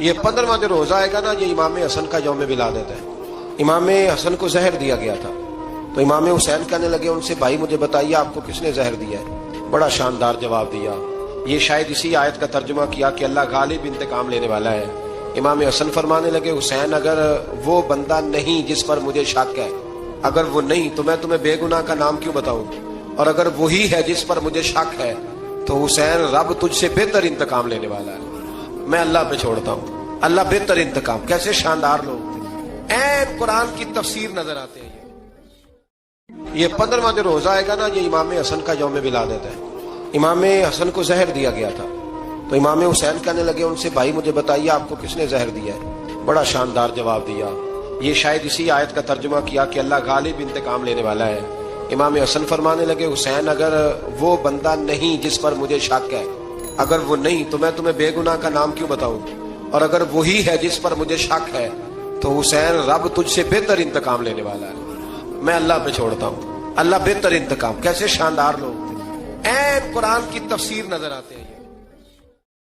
یہ 15واں جو روزہ آئے گا نا، یہ امام حسن کا یوم ولادت ہے۔ امام حسن کو زہر دیا گیا تھا، تو امام حسین کہنے لگے ان سے، بھائی مجھے بتائیے آپ کو کس نے زہر دیا ہے؟ بڑا شاندار جواب دیا۔ یہ شاید اسی آیت کا ترجمہ کیا کہ اللہ غالب انتقام لینے والا ہے۔ امام حسن فرمانے لگے، حسین اگر وہ بندہ نہیں جس پر مجھے شک ہے، اگر وہ نہیں تو میں تمہیں بے گناہ کا نام کیوں بتاؤں، اور اگر وہی ہے جس پر مجھے شک ہے تو حسین رب تجھ سے بہتر انتقام لینے والا ہے، میں اللہ پہ چھوڑتا ہوں۔ اللہ بہتر انتقام، کیسے شاندار لوگ، عین قرآن کی تفسیر نظر آتے ہیں۔ یہ 15واں جو روزہ آئے گا نا، یہ امام حسن کا یوم ولادت ہے۔ امام حسن کو زہر دیا گیا تھا، تو امام حسین کہنے لگے ان سے، بھائی مجھے بتائیے آپ کو کس نے زہر دیا ہے؟ بڑا شاندار جواب دیا۔ یہ شاید اسی آیت کا ترجمہ کیا کہ اللہ غالب انتقام لینے والا ہے۔ امام حسن فرمانے لگے، حسین اگر وہ بندہ نہیں جس پر مجھے شک ہے، اگر وہ نہیں تو میں تمہیں بے گناہ کا نام کیوں بتاؤں، اور اگر وہی ہے جس پر مجھے شک ہے تو حسین رب تجھ سے بہتر انتقام لینے والا ہے، میں اللہ پہ چھوڑتا ہوں۔ اللہ بہتر انتقام، کیسے شاندار لوگ، عین قرآن کی تفسیر نظر آتے ہیں۔